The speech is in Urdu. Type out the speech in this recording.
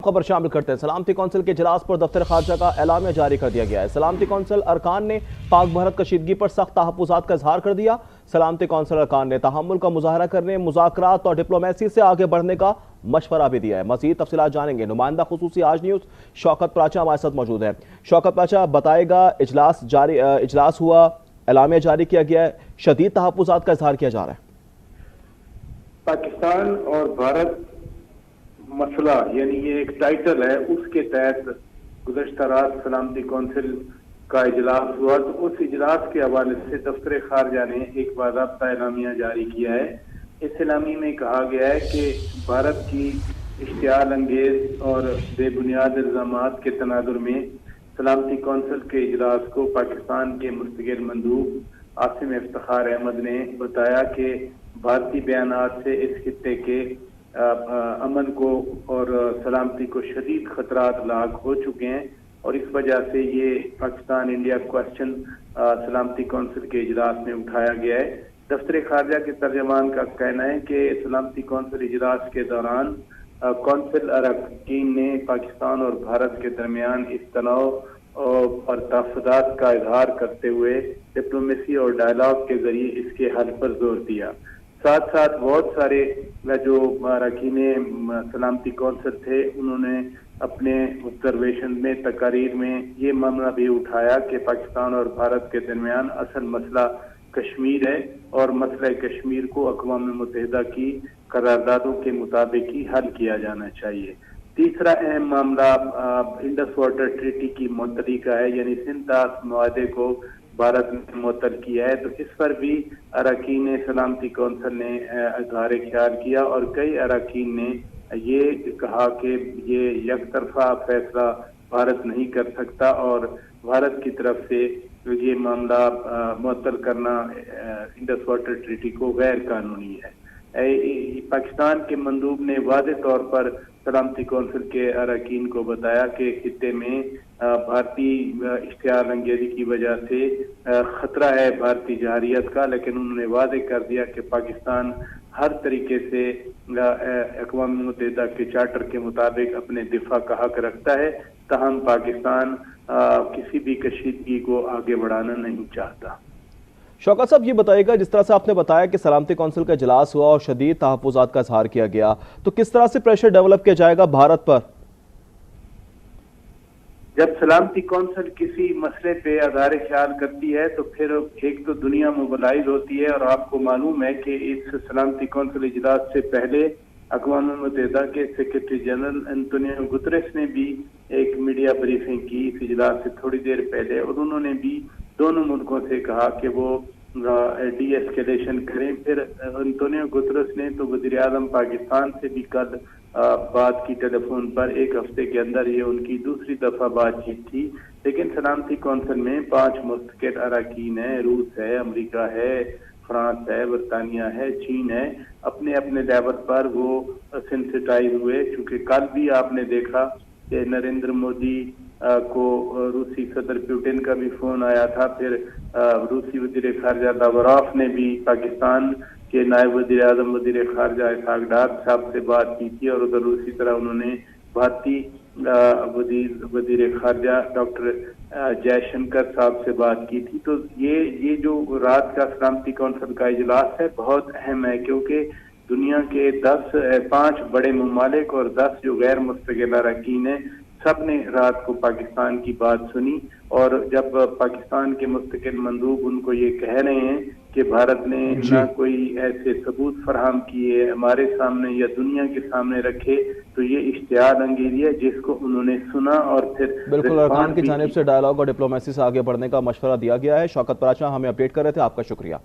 خبر شامل کرتے ہیں۔ سلامتی کونسل کے اجلاس پر دفتر خارجہ کا اعلامیہ جاری کر دیا گیا ہے۔ سلامتی کونسل ارکان نے پاک بھارت کشیدگی پر سخت تحفظات کا اظہار کر دیا۔ سلامتی کونسل ارکان نے تحمل کا مظاہرہ کرنے، مذاکرات اور ڈپلومیسی سے آگے بڑھنے کا مشورہ بھی دیا ہے۔ مزید تفصیلات جانیں گے نمائندہ خصوصی آج نیوز شوکت پراچا ہمارے ساتھ موجود ہیں۔ شوکت پراچا بتائے گا، اجلاس ہوا، اعلامیہ جاری کیا گیا ہے، شدید تحفظات کا اظہار کیا جا رہا ہے۔ پاکستان اور بھارت مسئلہ یعنی یہ ایک ٹائٹل ہے، اس کے تحت گزشتہ رات سلامتی کونسل کا اجلاس ہوا، تو اس اجلاس کے حوالے سے دفتر خارجہ نے ایک باضابطہ اعلامیہ جاری کیا ہے۔ اس اعلامیہ میں کہا گیا ہے کہ بھارت کی اشتعال انگیز اور بے بنیاد الزامات کے تناظر میں سلامتی کونسل کے اجلاس کو پاکستان کے مستقل مندوب عاصم افتخار احمد نے بتایا کہ بھارتی بیانات سے اس خطے کے امن کو اور سلامتی کو شدید خطرات لاحق ہو چکے ہیں، اور اس وجہ سے یہ پاکستان انڈیا کوسچن سلامتی کونسل کے اجلاس میں اٹھایا گیا ہے۔ دفتر خارجہ کے ترجمان کا کہنا ہے کہ سلامتی کونسل اجلاس کے دوران کونسل اراکین نے پاکستان اور بھارت کے درمیان اس تناؤ اور تحفظات کا اظہار کرتے ہوئے ڈپلومیسی اور ڈائلاگ کے ذریعے اس کے حل پر زور دیا۔ ساتھ ساتھ بہت سارے جو اراکین سلامتی کونسل تھے، انہوں نے اپنے آبزرویشن میں، تقاریر میں یہ معاملہ بھی اٹھایا کہ پاکستان اور بھارت کے درمیان اصل مسئلہ کشمیر ہے، اور مسئلہ کشمیر کو اقوام متحدہ کی قراردادوں کے مطابق ہی حل کیا جانا چاہیے۔ تیسرا اہم معاملہ انڈس واٹر ٹریٹی کی معطلی کا ہے، یعنی سنتاس معاہدے کو بھارت نے معطل کیا ہے، تو اس پر بھی اراکین سلامتی کونسل نے اظہار خیال کیا، اور کئی اراکین نے یہ کہا کہ یہ یک طرفہ فیصلہ بھارت نہیں کر سکتا، اور بھارت کی طرف سے یہ معاملہ معطل کرنا انڈس واٹر ٹریٹی کو غیر قانونی ہے۔ پاکستان کے مندوب نے واضح طور پر سلامتی کونسل کے اراکین کو بتایا کہ خطے میں بھارتی اشتعال انگیزی کی وجہ سے خطرہ ہے بھارتی جارحیت کا، لیکن انہوں نے واضح کر دیا کہ پاکستان ہر طریقے سے اقوام متحدہ کے چارٹر کے مطابق اپنے دفاع کا حق رکھتا ہے، تاہم پاکستان کسی بھی کشیدگی کو آگے بڑھانا نہیں چاہتا۔ شوکت صاحب یہ بتائے گا، جس طرح سے آپ نے بتایا کہ سلامتی کونسل کا اجلاس ہوا اور شدید تحفظات کا اظہار کیا گیا، تو کس طرح سے پریشر ڈیولپ کیا جائے گا بھارت پر؟ جب سلامتی کونسل کسی مسئلے پہ اظہار خیال کرتی ہے تو پھر ایک تو دنیا موبلائز ہوتی ہے، اور آپ کو معلوم ہے کہ اس سلامتی کونسل اجلاس سے پہلے اقوام متحدہ کے سیکرٹری جنرل انتونیو گتریس نے بھی ایک میڈیا بریفنگ کی اس اجلاس سے تھوڑی دیر پہلے، اور انہوں نے بھی دونوں ملکوں سے کہا کہ وہ ڈی ایسکیلیشن کریں۔ پھر انتونیو گتریس نے تو وزیر اعظم پاکستان سے بھی کل بات کی ٹیلی فون پر، ایک ہفتے کے اندر یہ ان کی دوسری دفعہ بات چیت تھی، لیکن سلامتی کونسل میں 5 مستقل اراکین ہیں، روس ہے، امریکہ ہے، فرانس ہے، برطانیہ ہے، چین ہے، اپنے اپنے لیول پر وہ سینسٹائز ہوئے، چونکہ کل بھی آپ نے دیکھا کہ نریندر مودی کو روسی صدر پیوٹن کا بھی فون آیا تھا، پھر روسی وزیر خارجہ لاوروف نے بھی پاکستان کے نائب وزیر اعظم وزیر خارجہ اسحاق ڈار صاحب سے بات کی تھی، اور ادھر اسی طرح انہوں نے بھارتی وزیر خارجہ ڈاکٹر جے شنکر صاحب سے بات کی تھی۔ تو یہ جو رات کا سلامتی کونسل کا اجلاس ہے بہت اہم ہے، کیونکہ دنیا کے 5 بڑے ممالک اور 10 جو غیر مستقل اراکین ہیں، سب نے رات کو پاکستان کی بات سنی، اور جب پاکستان کے مستقل مندوب ان کو یہ کہہ رہے ہیں کہ بھارت نے نہ کوئی ایسے ثبوت فراہم کیے ہمارے سامنے یا دنیا کے سامنے رکھے، تو یہ اشتعال انگیزی ہے جس کو انہوں نے سنا، اور پھر بالکل ارکان کی جانب سے ڈائلاگ اور ڈپلومیسی سے آگے بڑھنے کا مشورہ دیا گیا ہے۔ شوکت پراچا ہمیں اپڈیٹ کر رہے تھے، آپ کا شکریہ۔